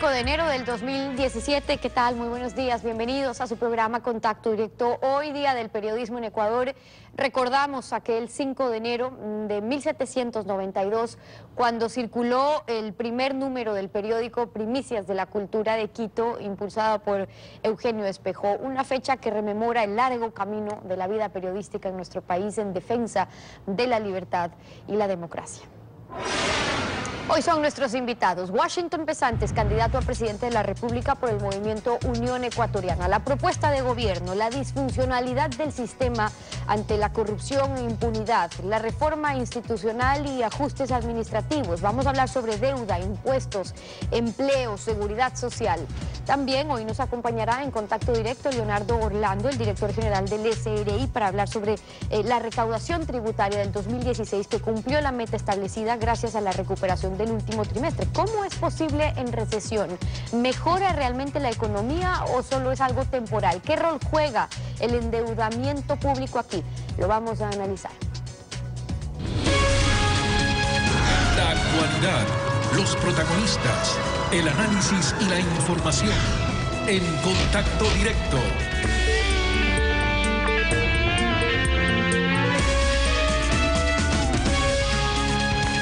5 de enero del 2017. ¿Qué tal? Muy buenos días. Bienvenidos a su programa Contacto Directo. Hoy, Día del Periodismo en Ecuador, recordamos aquel 5 de enero de 1792, cuando circuló el primer número del periódico Primicias de la Cultura de Quito, impulsado por Eugenio Espejo. Una fecha que rememora el largo camino de la vida periodística en nuestro país en defensa de la libertad y la democracia. Hoy son nuestros invitados. Washington Pesantes, candidato a presidente de la República por el movimiento Unión Ecuatoriana. La propuesta de gobierno, la disfuncionalidad del sistema ante la corrupción e impunidad, la reforma institucional y ajustes administrativos. Vamos a hablar sobre deuda, impuestos, empleo, seguridad social. También hoy nos acompañará en contacto directo Leonardo Orlando, el director general del SRI, para hablar sobre la recaudación tributaria del 2016 que cumplió la meta establecida gracias a la recuperación del último trimestre. ¿Cómo es posible en recesión? ¿Mejora realmente la economía o solo es algo temporal? ¿Qué rol juega el endeudamiento público aquí? Lo vamos a analizar. La actualidad, los protagonistas, el análisis y la información en Contacto Directo.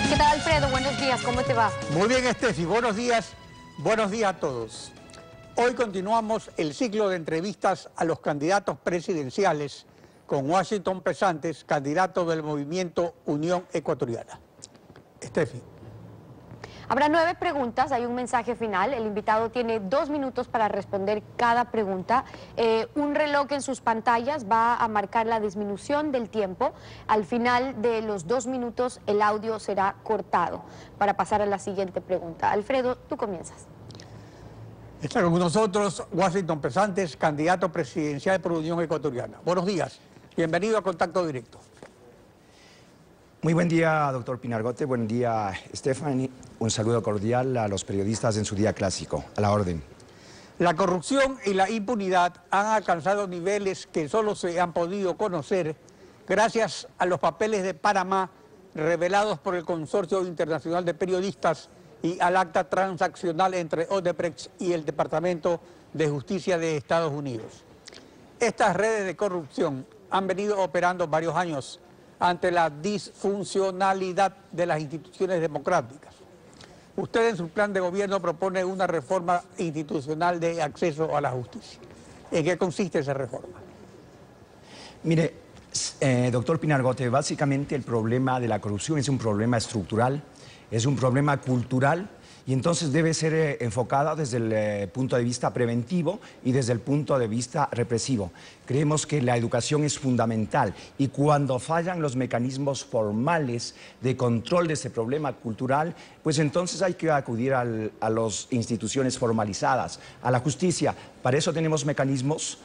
¿Qué tal, Alfredo? Buenos días, ¿cómo te va? Muy bien, Estefi, buenos días a todos. Hoy continuamos el ciclo de entrevistas a los candidatos presidenciales con Washington Pesantes, candidato del movimiento Unión Ecuatoriana. Estefi. Habrá 9 preguntas, hay un mensaje final, el invitado tiene 2 minutos para responder cada pregunta. Un reloj en sus pantallas va a marcar la disminución del tiempo. Al final de los 2 minutos el audio será cortado para pasar a la siguiente pregunta. Alfredo, tú comienzas. Está con nosotros Washington Pesantes, candidato presidencial por Unión Ecuatoriana. Buenos días, bienvenido a Contacto Directo. Muy buen día, doctor Pinargote. Buen día, Stephanie. Un saludo cordial a los periodistas en su día clásico. A la orden. La corrupción y la impunidad han alcanzado niveles que solo se han podido conocer gracias a los papeles de Panamá revelados por el Consorcio Internacional de Periodistas y al acta transaccional entre Odebrecht y el Departamento de Justicia de Estados Unidos. Estas redes de corrupción han venido operando varios años ante la disfuncionalidad de las instituciones democráticas. Usted en su plan de gobierno propone una reforma institucional de acceso a la justicia. ¿En qué consiste esa reforma? Mire, doctor Pinargote, básicamente el problema de la corrupción es un problema estructural, es un problema cultural, y entonces debe ser enfocada desde el punto de vista preventivo y desde el punto de vista represivo. Creemos que la educación es fundamental y cuando fallan los mecanismos formales de control de ese problema cultural, pues entonces hay que acudir a las instituciones formalizadas, a la justicia. Para eso tenemos mecanismos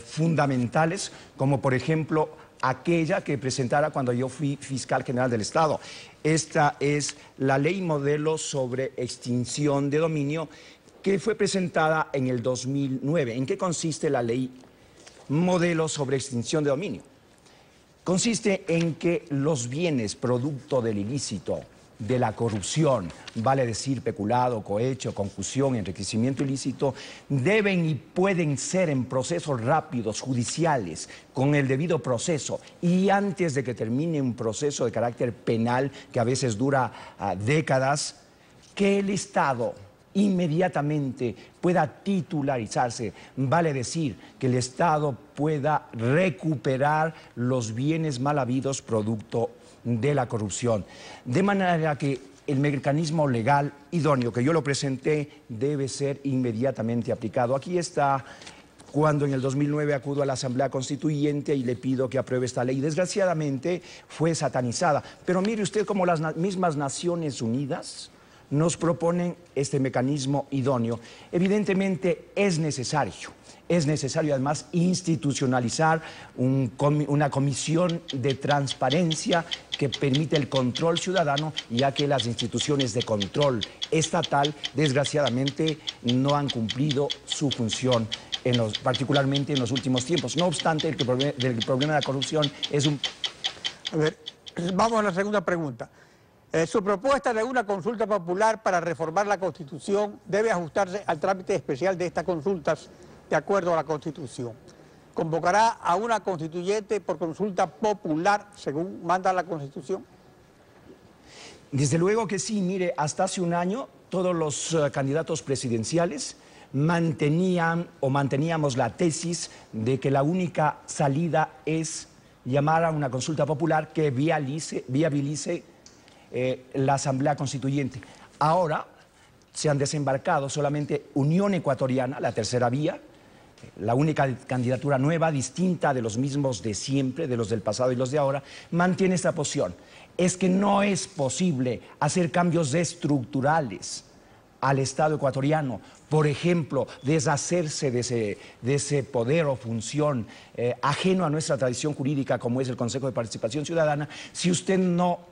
fundamentales, como por ejemplo aquella que presentara cuando yo fui fiscal general del Estado. Esta es la ley modelo sobre extinción de dominio que fue presentada en el 2009. ¿En qué consiste la ley modelo sobre extinción de dominio? Consiste en que los bienes producto del ilícito, de la corrupción, vale decir peculado, cohecho, concusión, enriquecimiento ilícito, deben y pueden ser en procesos rápidos, judiciales, con el debido proceso y antes de que termine un proceso de carácter penal que a veces dura décadas, que el Estado inmediatamente pueda titularizarse, vale decir que el Estado pueda recuperar los bienes mal habidos producto de la corrupción. De manera que el mecanismo legal idóneo que yo lo presenté debe ser inmediatamente aplicado. Aquí está cuando en el 2009 acudo a la Asamblea Constituyente y le pido que apruebe esta ley. Desgraciadamente fue satanizada. Pero mire usted cómo las mismas Naciones Unidas nos proponen este mecanismo idóneo. Evidentemente es necesario además institucionalizar una comisión de transparencia que permite el control ciudadano, ya que las instituciones de control estatal desgraciadamente no han cumplido su función, particularmente en los últimos tiempos. No obstante, el problema de la corrupción es un... A ver, vamos a la segunda pregunta. Su propuesta de una consulta popular para reformar la Constitución debe ajustarse al trámite especial de estas consultas de acuerdo a la Constitución. ¿Convocará a una constituyente por consulta popular según manda la Constitución? Desde luego que sí. Mire, hasta hace un año todos los candidatos presidenciales manteníamos la tesis de que la única salida es llamar a una consulta popular que viabilice la Asamblea Constituyente. Ahora se han desembarcado solamente Unión Ecuatoriana, la tercera vía, la única candidatura nueva, distinta de los mismos de siempre, de los del pasado y los de ahora, mantiene esta posición. Es que no es posible hacer cambios estructurales al Estado ecuatoriano, por ejemplo, deshacerse de ese poder o función ajeno a nuestra tradición jurídica como es el Consejo de Participación Ciudadana, si usted no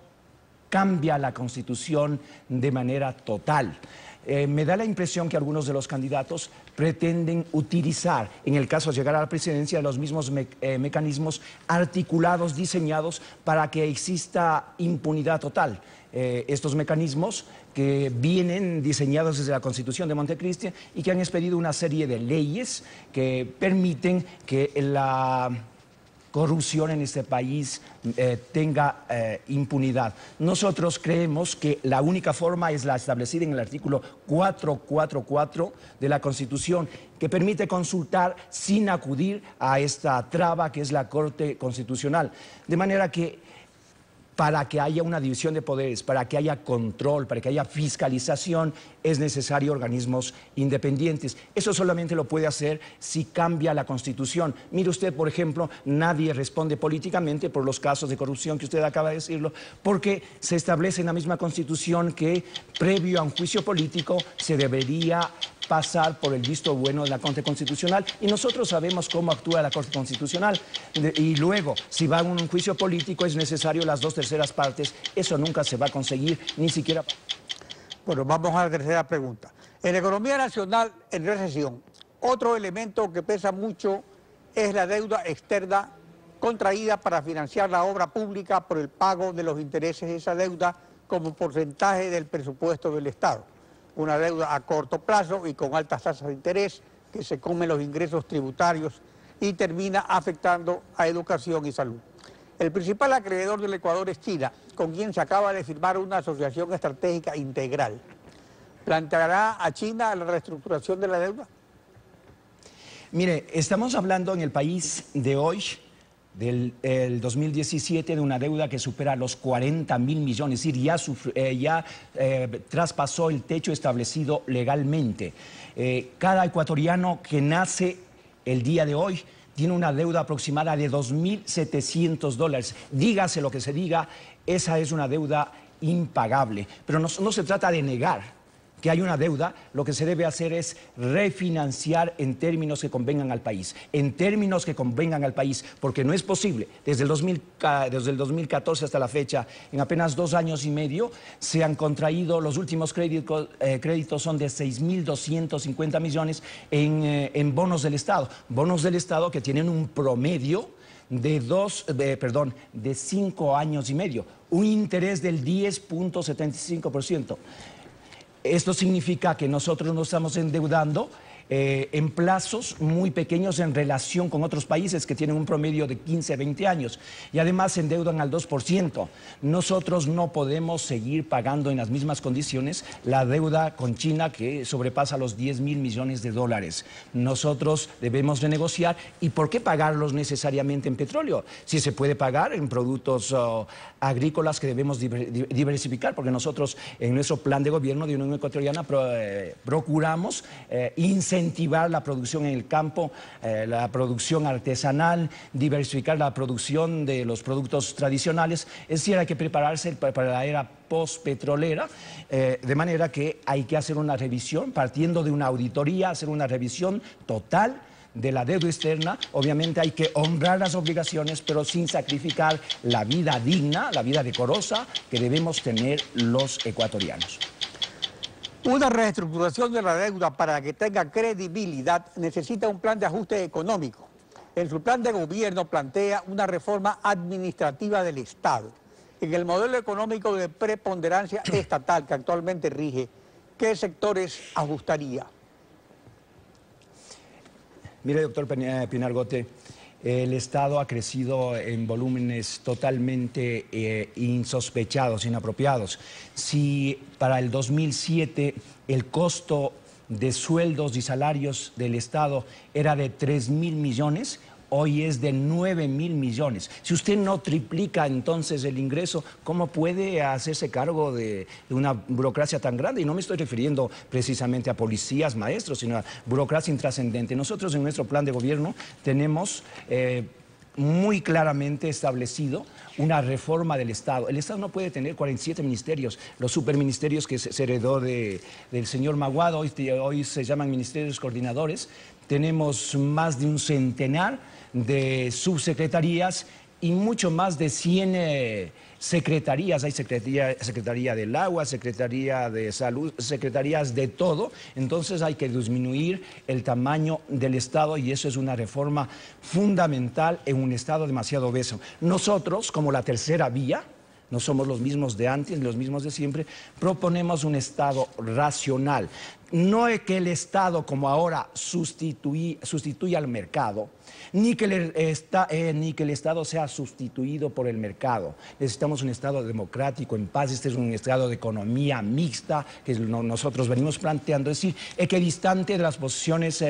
cambia la Constitución de manera total. Me da la impresión que algunos de los candidatos pretenden utilizar, en el caso de llegar a la presidencia, los mismos mecanismos articulados, diseñados para que exista impunidad total. Estos mecanismos que vienen diseñados desde la Constitución de Montecristi y que han expedido una serie de leyes que permiten que la corrupción en este país tenga impunidad. Nosotros creemos que la única forma es la establecida en el artículo 444 de la Constitución, que permite consultar sin acudir a esta traba que es la Corte Constitucional. De manera que para que haya una división de poderes, para que haya control, para que haya fiscalización, es necesario organismos independientes. Eso solamente lo puede hacer si cambia la Constitución. Mire usted, por ejemplo, nadie responde políticamente por los casos de corrupción que usted acaba de decirlo, porque se establece en la misma Constitución que previo a un juicio político se debería pasar por el visto bueno de la Corte Constitucional, y nosotros sabemos cómo actúa la Corte Constitucional. Y luego, si va a un juicio político, es necesario las 2/3 partes. Eso nunca se va a conseguir, ni siquiera. Bueno, vamos a la tercera pregunta. En la economía nacional en recesión, otro elemento que pesa mucho es la deuda externa contraída para financiar la obra pública por el pago de los intereses de esa deuda como porcentaje del presupuesto del Estado. Una deuda a corto plazo y con altas tasas de interés que se comen los ingresos tributarios y termina afectando a educación y salud. El principal acreedor del Ecuador es China, con quien se acaba de firmar una asociación estratégica integral. ¿Planteará a China la reestructuración de la deuda? Mire, estamos hablando en el país de hoy, del 2017, de una deuda que supera los 40.000 millones, es decir, ya traspasó el techo establecido legalmente. Cada ecuatoriano que nace el día de hoy tiene una deuda aproximada de $2.700. Dígase lo que se diga, esa es una deuda impagable. Pero no se trata de negar que hay una deuda, lo que se debe hacer es refinanciar en términos que convengan al país, porque no es posible. Desde el 2014 hasta la fecha, en apenas 2 años y medio, se han contraído, los últimos créditos son de 6.250 millones en bonos del Estado que tienen un promedio de 5 años y medio, un interés del 10.75%. Esto significa que nosotros nos estamos endeudando en plazos muy pequeños en relación con otros países que tienen un promedio de 15, 20 años y además se endeudan al 2%. Nosotros no podemos seguir pagando en las mismas condiciones la deuda con China que sobrepasa los $10.000 millones. Nosotros debemos renegociar. ¿Y por qué pagarlos necesariamente en petróleo? Si se puede pagar en productos agrícolas que debemos diversificar, porque nosotros en nuestro plan de gobierno de Unión Ecuatoriana procuramos incentivar la producción en el campo, la producción artesanal, diversificar la producción de los productos tradicionales. Es decir, hay que prepararse para la era postpetrolera, de manera que hay que hacer una revisión, partiendo de una auditoría, hacer una revisión total de la deuda externa. Obviamente hay que honrar las obligaciones, pero sin sacrificar la vida digna, la vida decorosa que debemos tener los ecuatorianos. Una reestructuración de la deuda para que tenga credibilidad necesita un plan de ajuste económico. En su plan de gobierno plantea una reforma administrativa del Estado. En el modelo económico de preponderancia estatal que actualmente rige, ¿qué sectores ajustaría? Mire, doctor Pinargote, el Estado ha crecido en volúmenes totalmente insospechados, inapropiados. Si para el 2007 el costo de sueldos y salarios del Estado era de 3.000 millones, hoy es de 9.000 millones. Si usted no triplica entonces el ingreso, ¿cómo puede hacerse cargo de una burocracia tan grande? Y no me estoy refiriendo precisamente a policías, maestros, sino a burocracia intrascendente. Nosotros en nuestro plan de gobierno tenemos muy claramente establecido una reforma del Estado. El Estado no puede tener 47 ministerios, los superministerios que se heredó del señor Maguado, hoy se llaman ministerios coordinadores. Tenemos más de un centenar de subsecretarías y mucho más de 100 secretarías. Hay secretaría del agua, secretaría de salud, secretarías de todo. Entonces hay que disminuir el tamaño del Estado y eso es una reforma fundamental en un Estado demasiado obeso. Nosotros, como la tercera vía, no somos los mismos de antes, los mismos de siempre, proponemos un Estado racional. No es que el Estado, como ahora, sustituya al mercado, ni que el Estado sea sustituido por el mercado. Necesitamos un Estado democrático, en paz. Este es un Estado de economía mixta que nosotros venimos planteando, es decir, equidistante de las posiciones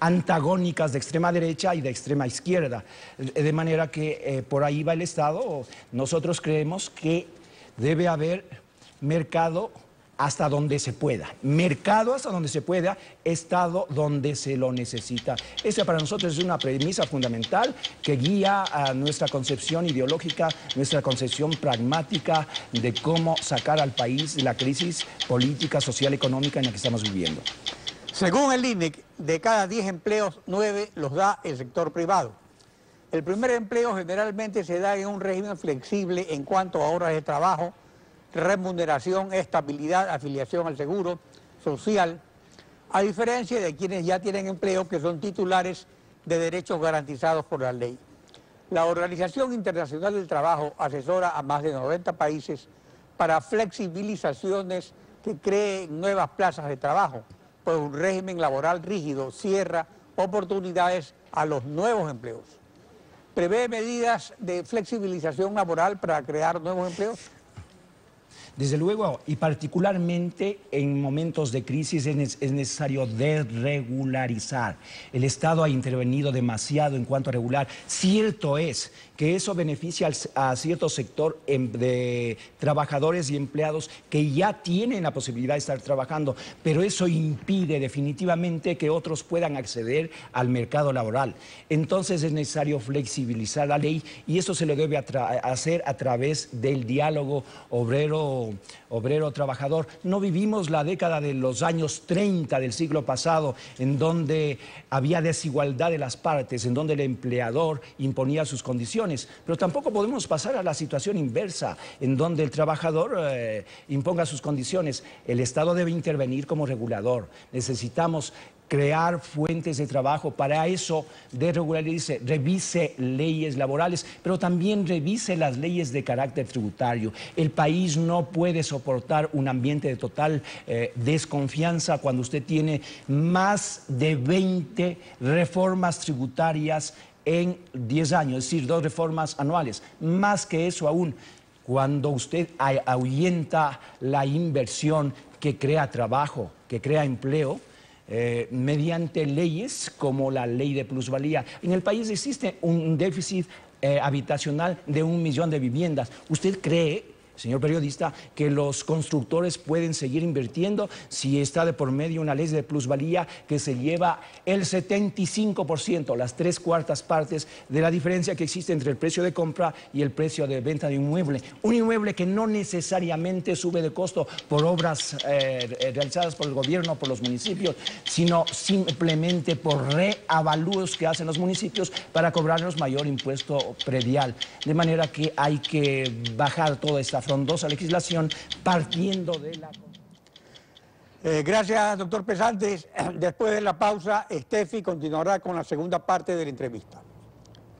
antagónicas de extrema derecha y de extrema izquierda. De manera que por ahí va el Estado. Nosotros creemos que debe haber mercado hasta donde se pueda. Mercado hasta donde se pueda, Estado donde se lo necesita. Esa para nosotros es una premisa fundamental que guía a nuestra concepción ideológica, nuestra concepción pragmática de cómo sacar al país de la crisis política, social, económica en la que estamos viviendo. Según el INEC, de cada 10 empleos, 9 los da el sector privado. El primer empleo generalmente se da en un régimen flexible en cuanto a horas de trabajo, remuneración, estabilidad, afiliación al seguro social, a diferencia de quienes ya tienen empleo que son titulares de derechos garantizados por la ley. La Organización Internacional del Trabajo asesora a más de 90 países para flexibilizaciones que creen nuevas plazas de trabajo, pues un régimen laboral rígido cierra oportunidades a los nuevos empleos. ¿Prevé medidas de flexibilización laboral para crear nuevos empleos? Desde luego, y particularmente en momentos de crisis es necesario desregularizar. El Estado ha intervenido demasiado en cuanto a regular. Cierto es que eso beneficia a cierto sector de trabajadores y empleados que ya tienen la posibilidad de estar trabajando, pero eso impide definitivamente que otros puedan acceder al mercado laboral. Entonces es necesario flexibilizar la ley y eso se lo debe hacer a través del diálogo obrero-trabajador. No vivimos la década de los años 30 del siglo pasado, en donde había desigualdad de las partes, en donde el empleador imponía sus condiciones, pero tampoco podemos pasar a la situación inversa, en donde el trabajador imponga sus condiciones. El Estado debe intervenir como regulador. Necesitamos crear fuentes de trabajo. Para eso, desregularice, revise leyes laborales, pero también revise las leyes de carácter tributario. El país no puede soportar un ambiente de total desconfianza cuando usted tiene más de 20 reformas tributarias en 10 años, es decir, 2 reformas anuales. Más que eso aún, cuando usted ahuyenta la inversión que crea trabajo, que crea empleo, mediante leyes como la ley de plusvalía. En el país existe un déficit habitacional de 1 millón de viviendas. ¿Usted cree, señor periodista, que los constructores pueden seguir invirtiendo si está de por medio una ley de plusvalía que se lleva el 75%, las 3/4 partes de la diferencia que existe entre el precio de compra y el precio de venta de un inmueble? Un inmueble que no necesariamente sube de costo por obras realizadas por el gobierno, por los municipios, sino simplemente por reavalúos que hacen los municipios para cobrarnos mayor impuesto predial. De manera que hay que bajar toda esta frondosa legislación partiendo de la... Gracias, doctor Pesantes. Después de la pausa, Steffi continuará con la segunda parte de la entrevista.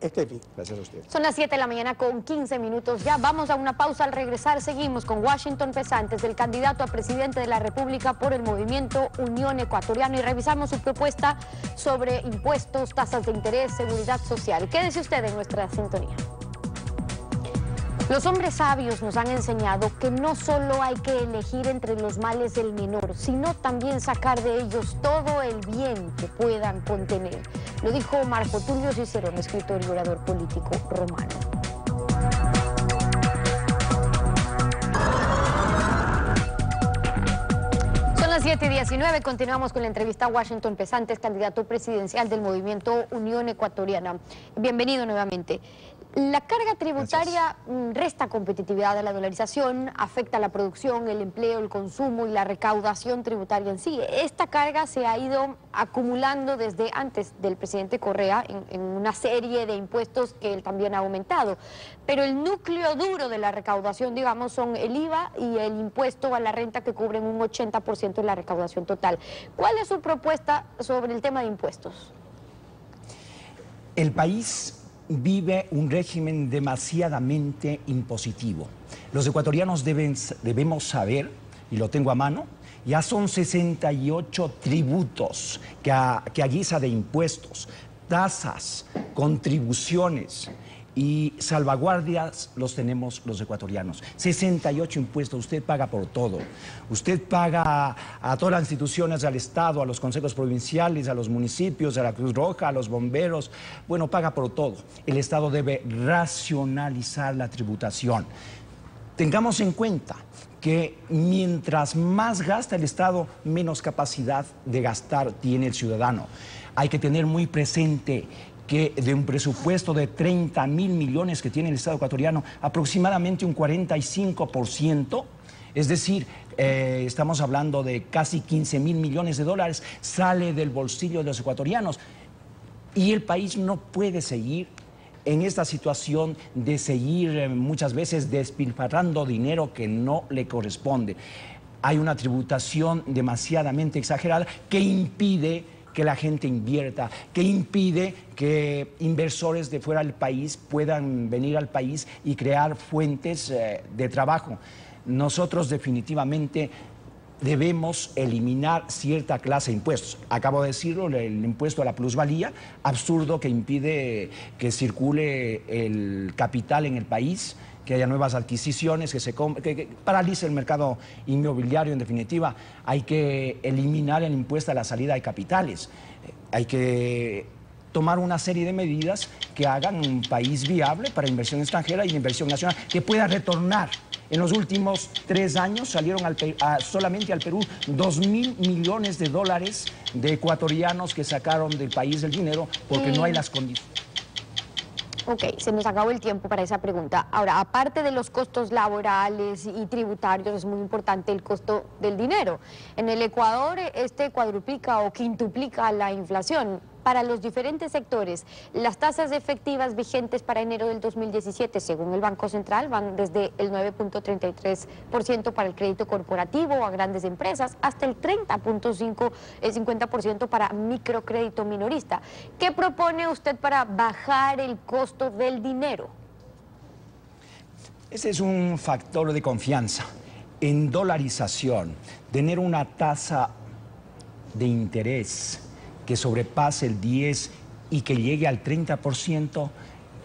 Estefi. Gracias a usted. Son las 7 de la mañana con 15 minutos. Ya vamos a una pausa. Al regresar seguimos con Washington Pesantes, el candidato a presidente de la República por el movimiento Unión Ecuatoriana, y revisamos su propuesta sobre impuestos, tasas de interés, seguridad social. Quédese usted en nuestra sintonía. Los hombres sabios nos han enseñado que no solo hay que elegir entre los males del menor, sino también sacar de ellos todo el bien que puedan contener. Lo dijo Marco Tulio Cicerón, escritor y orador político romano. Son las 7:19, continuamos con la entrevista a Washington Pesantes, candidato presidencial del movimiento Unión Ecuatoriana. Bienvenido nuevamente. La carga tributaria resta competitividad a la dolarización, afecta la producción, el empleo, el consumo y la recaudación tributaria en sí. Esta carga se ha ido acumulando desde antes del presidente Correa en una serie de impuestos que él también ha aumentado. Pero el núcleo duro de la recaudación, digamos, son el IVA y el impuesto a la renta, que cubren un 80% de la recaudación total. ¿Cuál es su propuesta sobre el tema de impuestos? El país vive un régimen demasiadamente impositivo. Los ecuatorianos debemos saber, y lo tengo a mano, ya son 68 tributos que a guisa de impuestos, tasas, contribuciones y salvaguardias los tenemos los ecuatorianos. 68 impuestos, usted paga por todo. Usted paga a todas las instituciones, al Estado, a los consejos provinciales, a los municipios, a la Cruz Roja, a los bomberos. Bueno, paga por todo. El Estado debe racionalizar la tributación. Tengamos en cuenta que mientras más gasta el Estado, menos capacidad de gastar tiene el ciudadano. Hay que tener muy presente que de un presupuesto de 30.000 millones que tiene el Estado ecuatoriano, aproximadamente un 45%, es decir, estamos hablando de casi 15.000 millones de dólares, sale del bolsillo de los ecuatorianos. Y el país no puede seguir en esta situación de seguir muchas veces despilfarrando dinero que no le corresponde. Hay una tributación demasiadamente exagerada que impide que la gente invierta, que impide que inversores de fuera del país puedan venir al país y crear fuentes de trabajo. Nosotros definitivamente debemos eliminar cierta clase de impuestos. Acabo de decirlo, el impuesto a la plusvalía, absurdo, que impide que circule el capital en el país, que haya nuevas adquisiciones, que paralice el mercado inmobiliario. En definitiva, hay que eliminar el impuesto a la salida de capitales. Hay que tomar una serie de medidas que hagan un país viable para inversión extranjera y inversión nacional, que pueda retornar. En los últimos 3 años salieron solamente al Perú 2.000 millones de dólares de ecuatorianos que sacaron del país el dinero porque no hay las condiciones. Ok, se nos acabó el tiempo para esa pregunta. Ahora, aparte de los costos laborales y tributarios, es muy importante el costo del dinero. En el Ecuador, este cuadruplica o quintuplica la inflación. Para los diferentes sectores, las tasas efectivas vigentes para enero del 2017, según el Banco Central, van desde el 9.33% para el crédito corporativo a grandes empresas hasta el 50% para microcrédito minorista. ¿Qué propone usted para bajar el costo del dinero? Ese es un factor de confianza. En dolarización, tener una tasa de interés que sobrepase el 10% y que llegue al 30%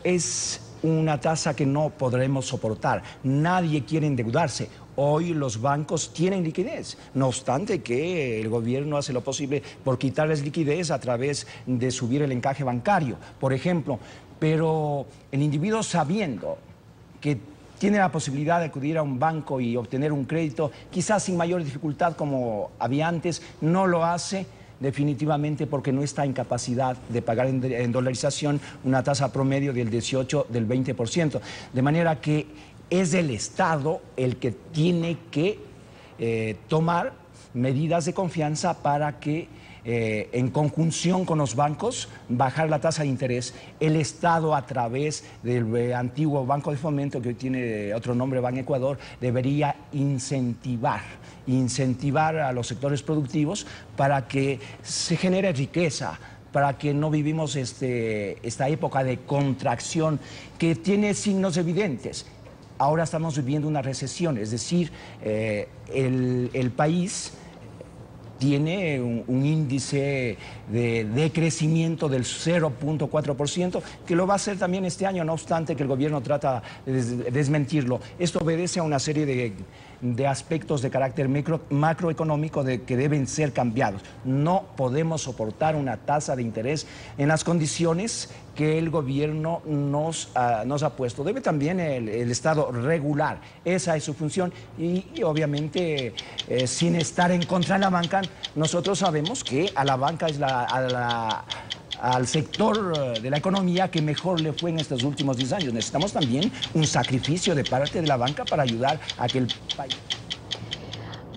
es una tasa que no podremos soportar. Nadie quiere endeudarse. Hoy los bancos tienen liquidez, no obstante que el gobierno hace lo posible por quitarles liquidez a través de subir el encaje bancario, por ejemplo. Pero el individuo, sabiendo que tiene la posibilidad de acudir a un banco y obtener un crédito, quizás sin mayor dificultad como había antes, no lo hace, definitivamente porque no está en capacidad de pagar en dolarización una tasa promedio del 18, del 20%. De manera que es el Estado el que tiene que tomar medidas de confianza para que, en conjunción con los bancos, bajar la tasa de interés. El Estado, a través del antiguo Banco de Fomento, que hoy tiene otro nombre, Ban Ecuador, debería incentivar a los sectores productivos para que se genere riqueza, para que no vivimos esta época de contracción que tiene signos evidentes. Ahora estamos viviendo una recesión, es decir, el país tiene un índice de crecimiento del 0.4%, que lo va a hacer también este año, no obstante que el gobierno trata de desmentirlo. Esto obedece a una serie de aspectos de carácter macroeconómico que deben ser cambiados. No podemos soportar una tasa de interés en las condiciones que el gobierno nos ha puesto. Debe también el Estado regular, esa es su función y obviamente sin estar en contra de la banca, nosotros sabemos que a la banca es al sector de la economía que mejor le fue en estos últimos 10 años. Necesitamos también un sacrificio de parte de la banca para ayudar a que el país...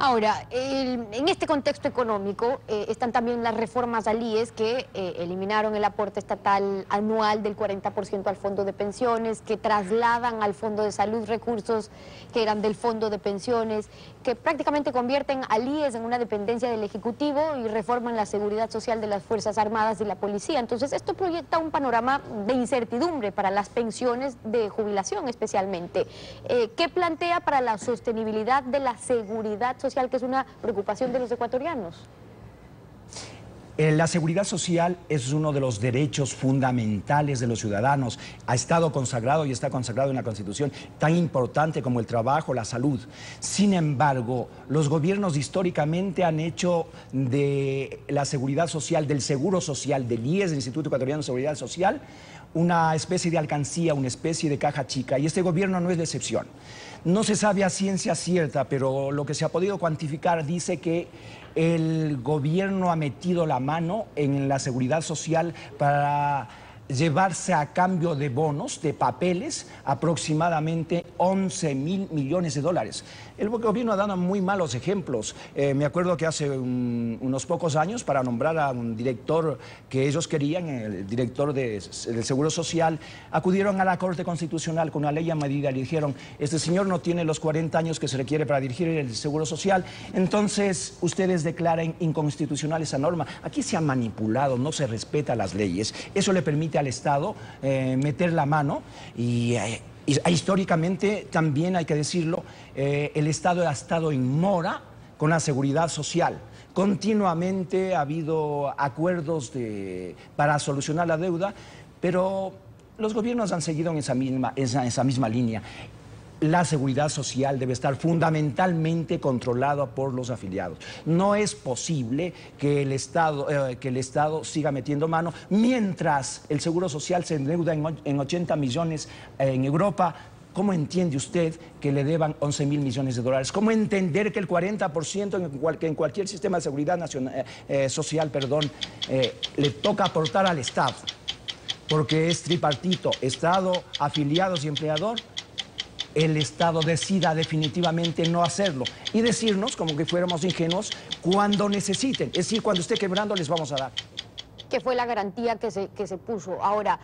Ahora, en este contexto económico están también las reformas al IES que eliminaron el aporte estatal anual del 40% al fondo de pensiones, que trasladan al fondo de salud recursos que eran del fondo de pensiones, que prácticamente convierten al IES en una dependencia del Ejecutivo y reforman la seguridad social de las Fuerzas Armadas y la Policía. Entonces, esto proyecta un panorama de incertidumbre para las pensiones de jubilación especialmente. ¿Qué plantea para la sostenibilidad de la seguridad social, que es una preocupación de los ecuatorianos? La seguridad social es uno de los derechos fundamentales de los ciudadanos. Ha estado consagrado y está consagrado en la Constitución, tan importante como el trabajo, la salud. Sin embargo, los gobiernos históricamente han hecho de la seguridad social, del seguro social, del IES, del Instituto Ecuatoriano de Seguridad Social, una especie de alcancía, una especie de caja chica, y este gobierno no es la excepción. No se sabe a ciencia cierta, pero lo que se ha podido cuantificar dice que el gobierno ha metido la mano en la seguridad social para llevarse a cambio de bonos, de papeles, aproximadamente 11.000 millones de dólares. El gobierno ha dado muy malos ejemplos. Me acuerdo que hace unos pocos años, para nombrar a un director que ellos querían, el director del Seguro Social, acudieron a la Corte Constitucional con una ley a medida. Le dijeron, este señor no tiene los 40 años que se requiere para dirigir el Seguro Social, entonces ustedes declaren inconstitucional esa norma. Aquí se ha manipulado, no se respeta las leyes. Eso le permite al Estado meter la mano y históricamente también hay que decirlo, el Estado ha estado en mora con la seguridad social. Continuamente ha habido acuerdos para solucionar la deuda, pero los gobiernos han seguido en esa misma línea. La seguridad social debe estar fundamentalmente controlada por los afiliados. No es posible que el Estado siga metiendo mano mientras el Seguro Social se endeuda en 80 millones en Europa. ¿Cómo entiende usted que le deban 11.000 millones de dólares? ¿Cómo entender que el 40% en cualquier sistema de seguridad social le toca aportar al Estado? Porque es tripartito, Estado, afiliados y empleador. El Estado decida definitivamente no hacerlo y decirnos como que fuéramos ingenuos cuando necesiten, es decir, cuando esté quebrando les vamos a dar. Que fue la garantía que se puso. Ahora,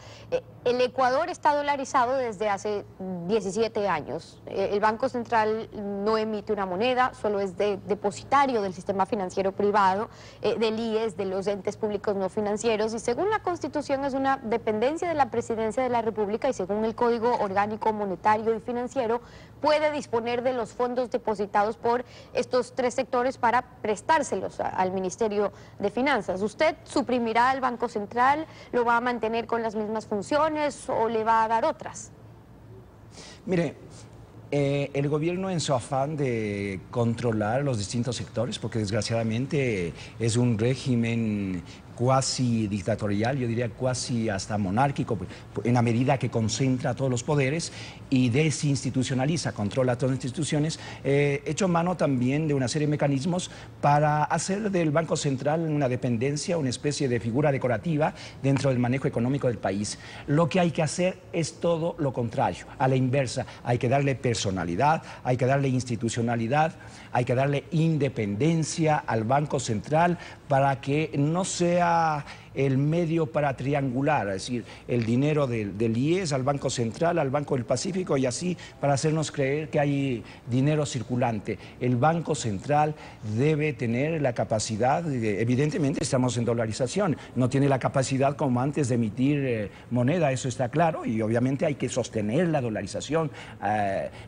el Ecuador está dolarizado desde hace 17 años. El Banco Central no emite una moneda, solo es depositario del sistema financiero privado, del IES, de los entes públicos no financieros, y según la Constitución es una dependencia de la Presidencia de la República, y según el Código Orgánico Monetario y Financiero, puede disponer de los fondos depositados por estos tres sectores para prestárselos al Ministerio de Finanzas. ¿Usted suprimirá al Banco Central, lo va a mantener con las mismas funciones o le va a dar otras? Mire, el gobierno, en su afán de controlar los distintos sectores, porque desgraciadamente es un régimen cuasi dictatorial, yo diría cuasi hasta monárquico, en la medida que concentra todos los poderes y desinstitucionaliza, controla todas las instituciones, hecho mano también de una serie de mecanismos para hacer del Banco Central una dependencia, una especie de figura decorativa dentro del manejo económico del país. Lo que hay que hacer es todo lo contrario, a la inversa. Hay que darle personalidad, hay que darle institucionalidad, hay que darle independencia al Banco Central para que no sea el medio para triangular, es decir, el dinero del IES al Banco Central, al Banco del Pacífico y así para hacernos creer que hay dinero circulante. El Banco Central debe tener la capacidad, evidentemente estamos en dolarización, no tiene la capacidad como antes de emitir moneda, eso está claro, y obviamente hay que sostener la dolarización.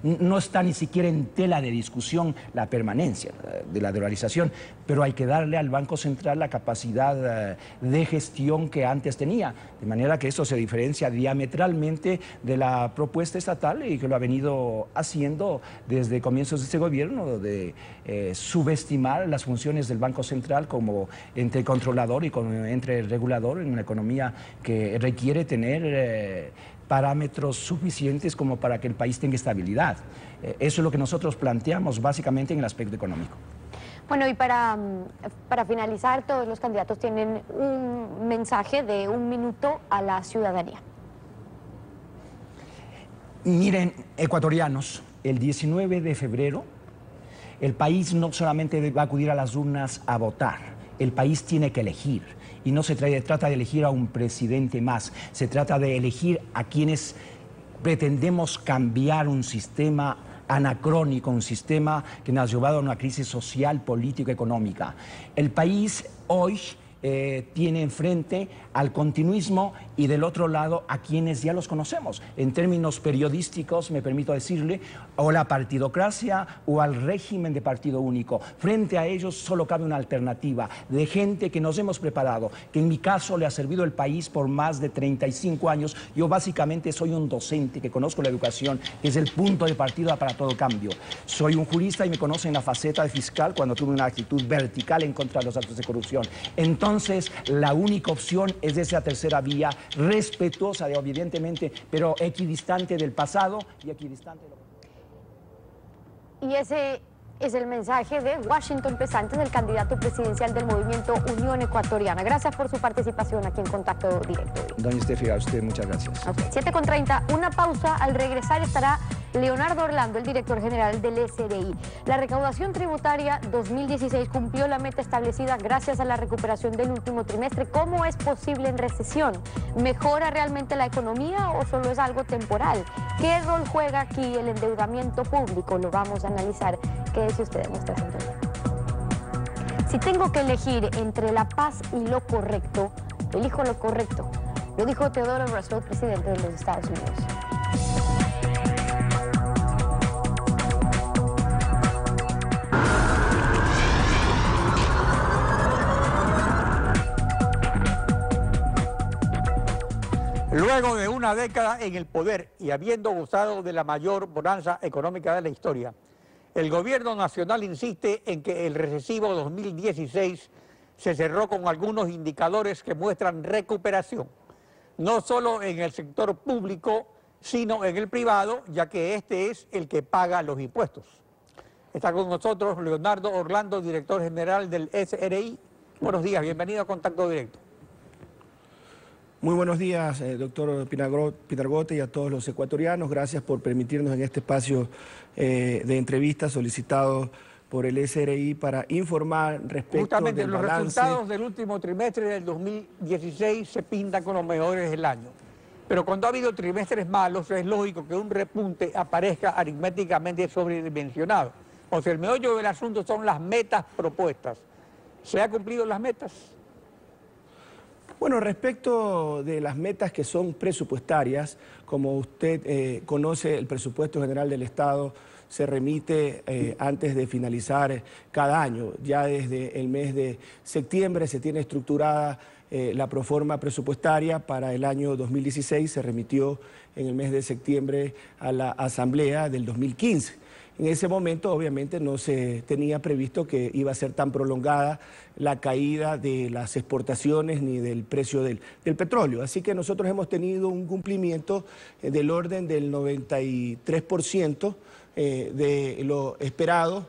No está ni siquiera en tela de discusión la permanencia de la dolarización, pero hay que darle al Banco Central la capacidad de gestión que antes tenía, de manera que eso se diferencia diametralmente de la propuesta estatal y que lo ha venido haciendo desde comienzos de este gobierno, de subestimar las funciones del Banco Central como ente controlador y entre regulador en una economía que requiere tener parámetros suficientes como para que el país tenga estabilidad. Eso es lo que nosotros planteamos básicamente en el aspecto económico. Bueno, y para finalizar, todos los candidatos tienen un mensaje de 1 minuto a la ciudadanía. Miren, ecuatorianos, el 19 de febrero el país no solamente va a acudir a las urnas a votar, el país tiene que elegir. Y no se trata de elegir a un presidente más, se trata de elegir a quienes pretendemos cambiar un sistema anacrónico, un sistema que nos ha llevado a una crisis social, política, económica. El país hoy tiene enfrente al continuismo y del otro lado a quienes ya los conocemos. En términos periodísticos, me permito decirle, o la partidocracia o al régimen de partido único. Frente a ellos solo cabe una alternativa de gente que nos hemos preparado, que en mi caso le ha servido el país por más de 35 años. Yo básicamente soy un docente que conozco la educación, que es el punto de partida para todo cambio. Soy un jurista y me conocen en la faceta de fiscal cuando tuve una actitud vertical en contra de los actos de corrupción. Entonces, la única opción es esa tercera vía, respetuosa, evidentemente, pero equidistante del pasado y equidistante de lo... Y ese es el mensaje de Washington Pesantes, el candidato presidencial del movimiento Unión Ecuatoriana. Gracias por su participación aquí en Contacto Directo. Doña Estefi, a usted muchas gracias. Okay. 7:30, una pausa. Al regresar estará Leonardo Orlando, el director general del SRI. La recaudación tributaria 2016 cumplió la meta establecida gracias a la recuperación del último trimestre. ¿Cómo es posible en recesión? ¿Mejora realmente la economía o solo es algo temporal? ¿Qué rol juega aquí el endeudamiento público? Lo vamos a analizar. Quédese usted en nuestra sintonía. Si tengo que elegir entre la paz y lo correcto, elijo lo correcto. Lo dijo Theodore Roosevelt, presidente de los Estados Unidos. Luego de una década en el poder y habiendo gozado de la mayor bonanza económica de la historia, el gobierno nacional insiste en que el recesivo 2016 se cerró con algunos indicadores que muestran recuperación, no solo en el sector público, sino en el privado, ya que este es el que paga los impuestos. Está con nosotros Leonardo Orlando, director general del SRI. Buenos días, bienvenido a Contacto Directo. Muy buenos días, doctor Pinargote, y a todos los ecuatorianos. Gracias por permitirnos en este espacio de entrevista solicitado por el SRI para informar respecto justamente del los balance. Resultados del último trimestre del 2016 se pintan con los mejores del año. Pero cuando ha habido trimestres malos, es lógico que un repunte aparezca aritméticamente sobredimensionado. O sea, el meollo del asunto son las metas propuestas. ¿Se han cumplido las metas? Bueno, respecto de las metas que son presupuestarias, como usted conoce, el presupuesto general del Estado se remite antes de finalizar cada año. Ya desde el mes de septiembre se tiene estructurada la proforma presupuestaria para el año 2016, se remitió en el mes de septiembre a la Asamblea del 2015. En ese momento, obviamente, no se tenía previsto que iba a ser tan prolongada la caída de las exportaciones ni del precio del petróleo. Así que nosotros hemos tenido un cumplimiento del orden del 93% de lo esperado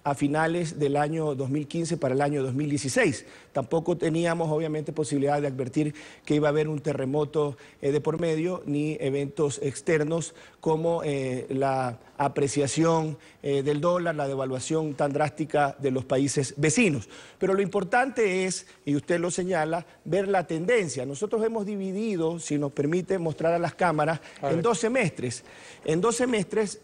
a finales del año 2015 para el año 2016. Tampoco teníamos, obviamente, posibilidad de advertir que iba a haber un terremoto de por medio, ni eventos externos como la apreciación del dólar, la devaluación tan drástica de los países vecinos. Pero lo importante es, y usted lo señala, ver la tendencia. Nosotros hemos dividido, si nos permite mostrar a las cámaras, en 2 semestres. En 2 semestres,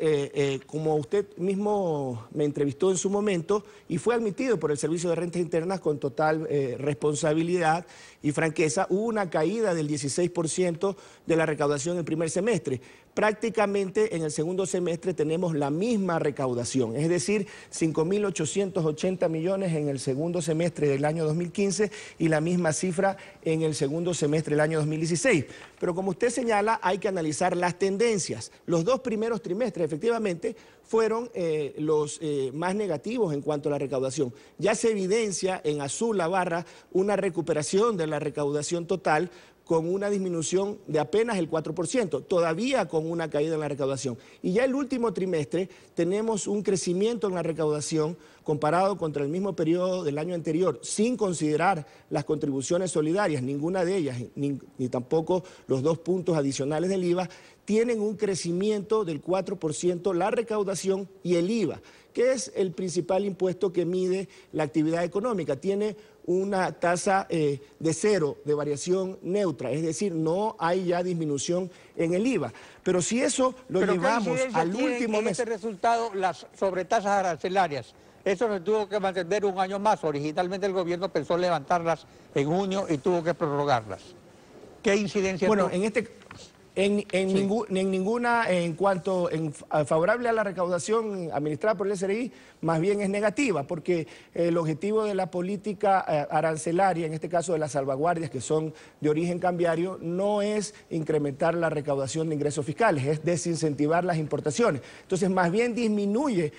como usted mismo me entrevistó en su momento, y fue admitido por el Servicio de Rentas Internas con total responsabilidad y franqueza, hubo una caída del 16% de la recaudación en el primer semestre. Prácticamente en el segundo semestre tenemos la misma recaudación, es decir, 5.880 millones en el segundo semestre del año 2015 y la misma cifra en el segundo semestre del año 2016. Pero como usted señala, hay que analizar las tendencias. Los 2 primeros trimestres, efectivamente, fueron los más negativos en cuanto a la recaudación. Ya se evidencia en azul la barra una recuperación de la recaudación total, con una disminución de apenas el 4%, todavía con una caída en la recaudación. Y ya el último trimestre tenemos un crecimiento en la recaudación comparado contra el mismo periodo del año anterior, sin considerar las contribuciones solidarias, ninguna de ellas, ni tampoco los 2 puntos adicionales del IVA, tienen un crecimiento del 4% la recaudación y el IVA, que es el principal impuesto que mide la actividad económica. Tiene una tasa de 0, de variación neutra, es decir, no hay ya disminución en el IVA. Pero si eso lo llevamos al último mes... este resultado, las sobretasas arancelarias, eso se tuvo que mantener un año más. Originalmente el gobierno pensó levantarlas en junio y tuvo que prorrogarlas. ¿Qué incidencia tuvo? Bueno, en ninguna, en cuanto favorable a la recaudación administrada por el SRI, más bien es negativa, porque el objetivo de la política arancelaria, en este caso de las salvaguardias que son de origen cambiario, no es incrementar la recaudación de ingresos fiscales, es desincentivar las importaciones. Entonces, más bien disminuye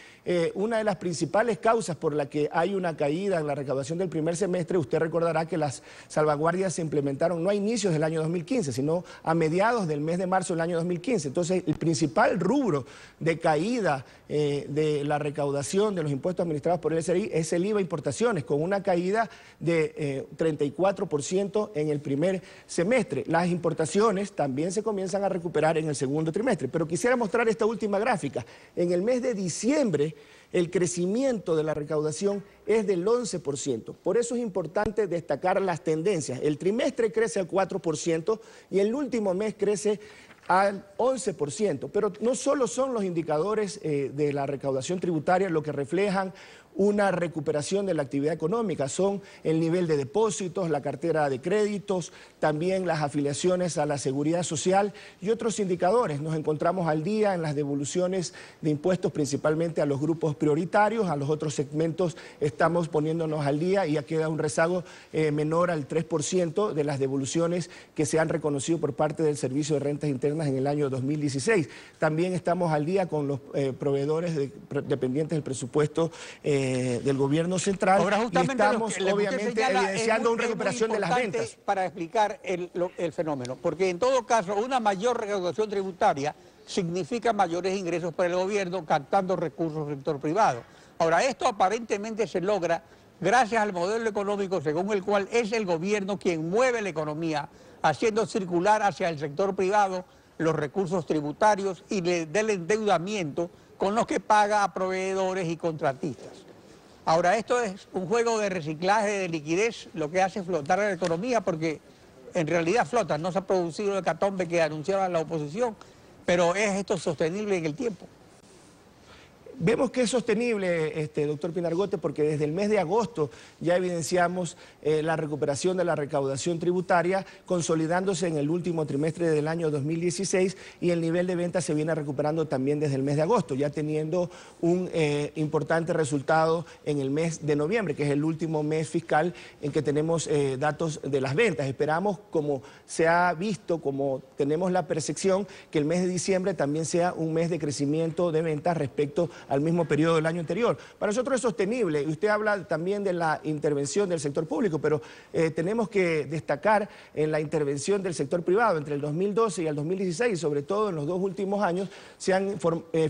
una de las principales causas por la que hay una caída en la recaudación del primer semestre. Usted recordará que las salvaguardias se implementaron no a inicios del año 2015, sino a mediados del mes de marzo del año 2015. Entonces, el principal rubro de caída de la recaudación de los impuestos administrados por el SRI es el IVA importaciones, con una caída de 34% en el primer semestre. Las importaciones también se comienzan a recuperar en el segundo trimestre. Pero quisiera mostrar esta última gráfica. En el mes de diciembre, el crecimiento de la recaudación es del 11%. Por eso es importante destacar las tendencias. El trimestre crece al 4% y el último mes crece al 11%. Pero no solo son los indicadores de la recaudación tributaria lo que reflejan una recuperación de la actividad económica, son el nivel de depósitos, la cartera de créditos, también las afiliaciones a la seguridad social y otros indicadores. Nos encontramos al día en las devoluciones de impuestos, principalmente a los grupos prioritarios, a los otros segmentos estamos poniéndonos al día y ya queda un rezago menor al 3% de las devoluciones que se han reconocido por parte del Servicio de Rentas Internas en el año 2016. También estamos al día con los proveedores dependientes del presupuesto del gobierno central. Ahora, justamente y estamos obviamente evidenciando una recuperación de las ventas. Para explicar el fenómeno, porque en todo caso una mayor recaudación tributaria significa mayores ingresos para el gobierno captando recursos del sector privado. Ahora, esto aparentemente se logra gracias al modelo económico según el cual es el gobierno quien mueve la economía, haciendo circular hacia el sector privado los recursos tributarios y del endeudamiento con los que paga a proveedores y contratistas. Ahora, esto es un juego de reciclaje de liquidez, lo que hace flotar la economía, porque en realidad flota, no se ha producido el hecatombe que anunciaba la oposición, pero ¿es esto sostenible en el tiempo? Vemos que es sostenible, doctor Pinargote, porque desde el mes de agosto ya evidenciamos la recuperación de la recaudación tributaria, consolidándose en el último trimestre del año 2016 y el nivel de ventas se viene recuperando también desde el mes de agosto, ya teniendo un importante resultado en el mes de noviembre, que es el último mes fiscal en que tenemos datos de las ventas. Esperamos, como se ha visto, como tenemos la percepción, que el mes de diciembre también sea un mes de crecimiento de ventas respecto al mismo periodo del año anterior. Para nosotros es sostenible. Y usted habla también de la intervención del sector público, pero tenemos que destacar en la intervención del sector privado. Entre el 2012 y el 2016, sobre todo en los 2 últimos años, se han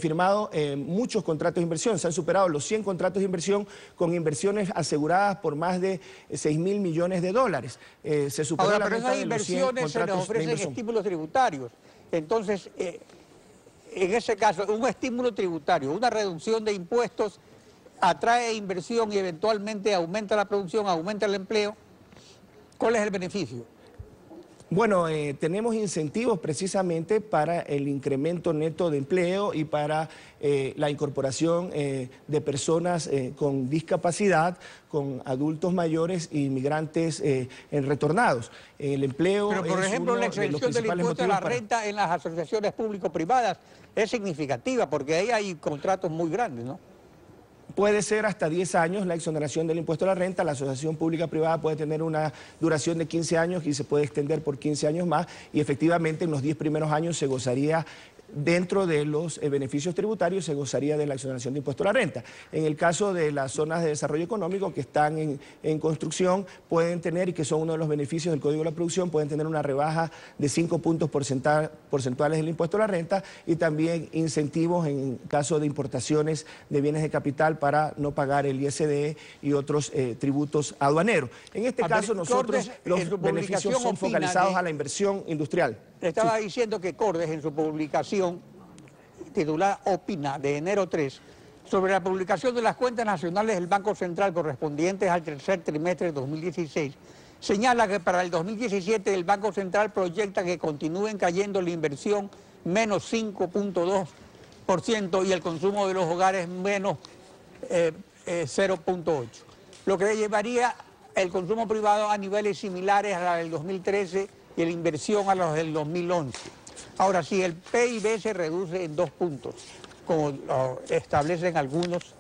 firmado muchos contratos de inversión. Se han superado los 100 contratos de inversión con inversiones aseguradas por más de 6.000 millones de dólares. Se superó Ahora, la pero meta esas de los 100 inversiones se nos contratos de ofrecen inversión. estímulos tributarios. Entonces, en ese caso, un estímulo tributario, una reducción de impuestos atrae inversión y eventualmente aumenta la producción, aumenta el empleo. ¿Cuál es el beneficio? Bueno, tenemos incentivos precisamente para el incremento neto de empleo y para la incorporación de personas con discapacidad, con adultos mayores y migrantes retornados. El empleo Pero, por es ejemplo, uno la de los exención del principales impuesto a motivos la para... renta en las asociaciones público-privadas es significativa porque ahí hay contratos muy grandes, ¿no? Puede ser hasta 10 años la exoneración del impuesto a la renta. La asociación pública privada puede tener una duración de 15 años y se puede extender por 15 años más, y efectivamente en los 10 primeros años se gozaría, dentro de los beneficios tributarios, se gozaría de la exoneración de impuesto a la renta. En el caso de las zonas de desarrollo económico que están en construcción, pueden tener, y que son uno de los beneficios del Código de la Producción, pueden tener una rebaja de 5 puntos porcentuales del impuesto a la renta, y también incentivos en caso de importaciones de bienes de capital para no pagar el ISD y otros tributos aduaneros. En este caso, nosotros los beneficios son focalizados a la inversión industrial. Estaba diciendo que Cordes, en su publicación titulada Opina, de enero 3, sobre la publicación de las cuentas nacionales del Banco Central correspondientes al tercer trimestre de 2016, señala que para el 2017 el Banco Central proyecta que continúen cayendo la inversión menos 5.2% y el consumo de los hogares menos 0.8%, lo que llevaría el consumo privado a niveles similares a la del 2013 y la inversión a los del 2011. Ahora, si el PIB se reduce en 2 puntos, como lo establecen algunos,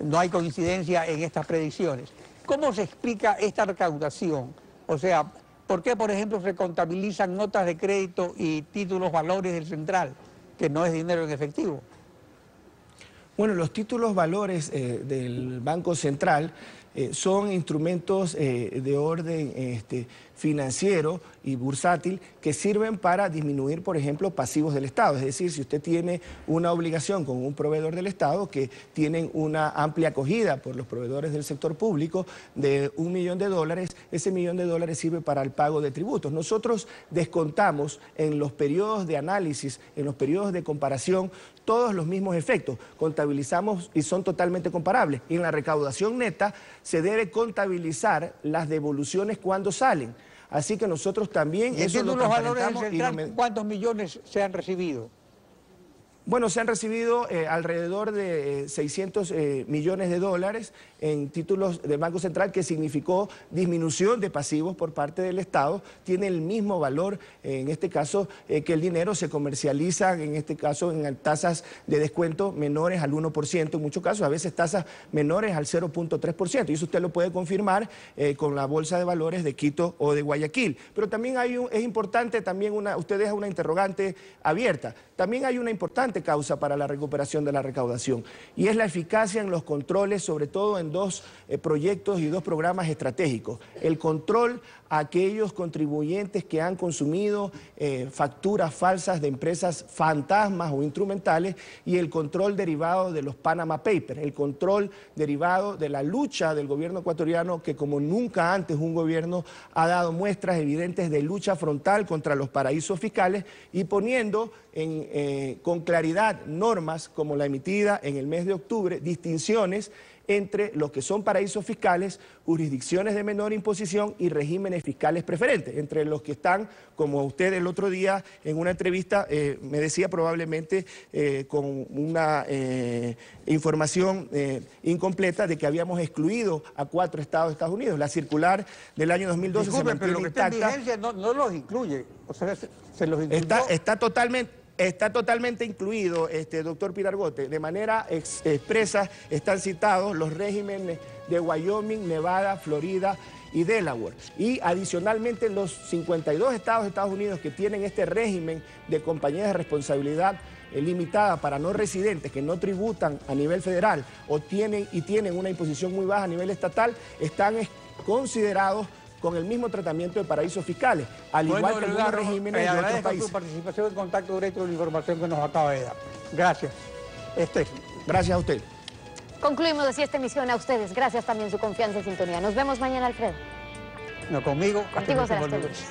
no hay coincidencia en estas predicciones. ¿Cómo se explica esta recaudación? O sea, ¿por qué, por ejemplo, se contabilizan notas de crédito y títulos valores del central, que no es dinero en efectivo? Bueno, los títulos valores del Banco Central son instrumentos de orden financiero y bursátil que sirven para disminuir, por ejemplo, pasivos del Estado. Es decir, si usted tiene una obligación con un proveedor del Estado que tienen una amplia acogida por los proveedores del sector público de $1 millón, ese $1 millón sirve para el pago de tributos. Nosotros descontamos en los periodos de análisis, en los periodos de comparación, todos los mismos efectos, contabilizamos y son totalmente comparables. Y en la recaudación neta se debe contabilizar las devoluciones cuando salen. Así que nosotros también... ¿Y eso los valores del central, cuántos millones se han recibido? Bueno, se han recibido alrededor de 600 millones de dólares en títulos del Banco Central, que significó disminución de pasivos por parte del Estado. Tiene el mismo valor, en este caso, que el dinero se comercializa, en este caso, en tasas de descuento menores al 1%, en muchos casos, a veces tasas menores al 0.3%. Y eso usted lo puede confirmar con la Bolsa de Valores de Quito o de Guayaquil. Pero también es importante, usted deja una interrogante abierta. También hay una importante causa para la recuperación de la recaudación, y es la eficacia en los controles, sobre todo en 2 proyectos y 2 programas estratégicos. El control a aquellos contribuyentes que han consumido facturas falsas de empresas fantasmas o instrumentales, y el control derivado de los Panama Papers, el control derivado de la lucha del gobierno ecuatoriano, que como nunca antes un gobierno ha dado muestras evidentes de lucha frontal contra los paraísos fiscales, y poniendo con claridad normas como la emitida en el mes de octubre, distinciones entre los que son paraísos fiscales, jurisdicciones de menor imposición y regímenes fiscales preferentes, entre los que están, como usted el otro día en una entrevista me decía, probablemente con una información incompleta, de que habíamos excluido a 4 estados de Estados Unidos. La circular del año 2012 Disculpe, se mantiene pero lo que está en intacta. vigencia no los incluye, o sea, se los incluyó. Está totalmente incluido, doctor Pinargote. De manera expresa están citados los regímenes de Wyoming, Nevada, Florida y Delaware. Y adicionalmente los 52 estados de Estados Unidos que tienen este régimen de compañías de responsabilidad limitada para no residentes que no tributan a nivel federal o tienen una imposición muy baja a nivel estatal, están considerados con el mismo tratamiento de paraísos fiscales, al igual que algunos regímenes de otros países. Tu participación en Contacto Directo con la información que nos acaba de dar. Gracias. Gracias a usted. Concluimos así esta emisión. A ustedes, gracias también su confianza y sintonía. Nos vemos mañana, Alfredo. No, conmigo. Contigo será este lunes.